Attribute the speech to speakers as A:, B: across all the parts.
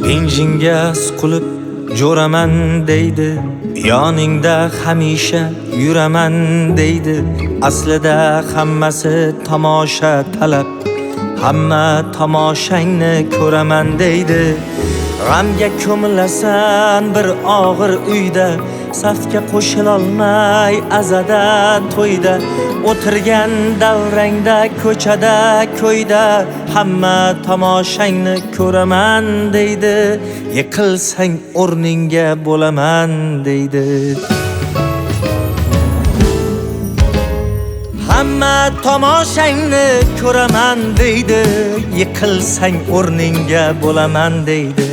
A: benjinga suqilib jo'raman deydi, yoningda hamisha yuraman deydi. Aslida hammasi tomosha talab, hamma tomoshangni ko'raman deydi. G'amga ko'milasan bir og'ir uyda, safga qo'shilolmay azada to'yda, o'tirgan davrangda ko'chada ko'yda, hamma tomoshangni ko'raman deydi. Yiqilsang o'rningga bo'laman deydi. Hamma tomoshangni ko'raman deydi. Yiqilsang o'rningga bo'laman deydi.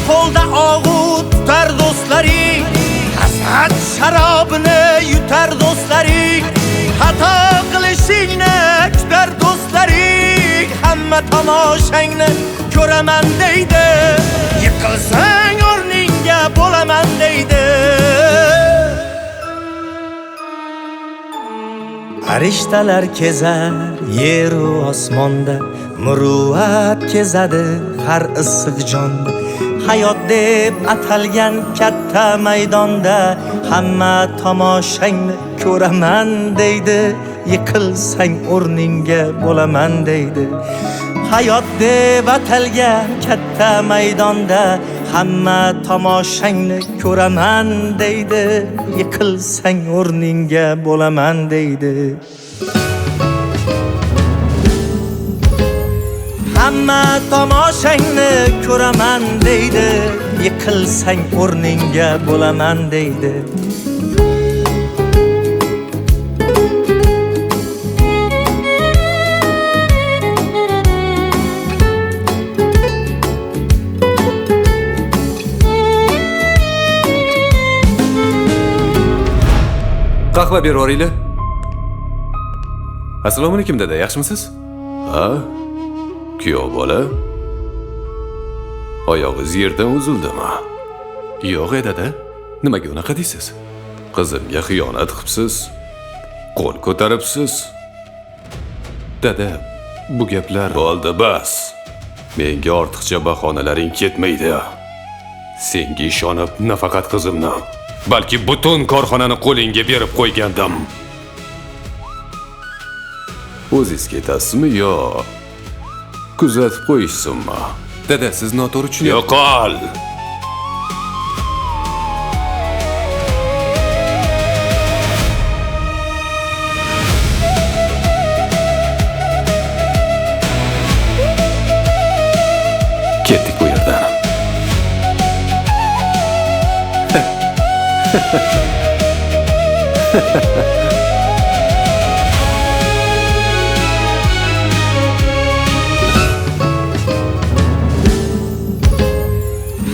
A: Qo'lda og'ut tutar do'stlaring, hasad sharobini yutar do'stlaring, xato qilishingni kutar do'stlaring, hamma tomoshangni ko'raman deydi. Yiqilsang o'rningga bo'laman deydi. Farishtalar kezar yer u osmonda, muruvvat kezadi har issiq jonda. Hayot deb atalgan katta maydonda, hamma tomoshangni ko'raman deydi. Yiqilsang o'rningga bo'laman deydi. Hayot deb atalgan katta maydonda, hamma tomoshangni ko'raman deydi. Yiqilsang o'rningga bo'laman deydi. Hamma tomoshangni ko'raman deydi. Yiqilsang o'rningga bo'laman deydi.
B: Qahva berib yuboringlar. Assalomu alaykum dada, yaxshimisiz? Ha? Kuyov bola? Oyog'ingiz yerdan uzildimi? Yo'q dada. Nimaga unaqa deysiz? Qizimga xiyonat qilibsiz. Qo'l ko'taribsiz. Dada, bu gaplar bo'ldi bas. Menga ortiqcha bahonalaring ketmaydi. Senga ishonib nafaqat qizimni, balki butun korxonani qo'lingga berib qo'ygandim. O'zingiz ketasizmi yo kuzatib qo'yishsinmi? Dada, siz noto'g'ri tushunyapsiz. Yo'qol. Ketdik bu yerdan.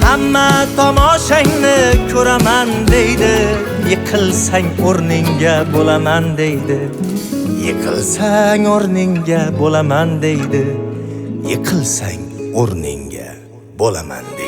A: Hamma tomoshangni ko'raman deydi. Yiqilsang o'rningga bo'laman deydi. Yiqilsang o'rningga bo'laman deydi. Yiqilsang o'rningga bo'laman deydi.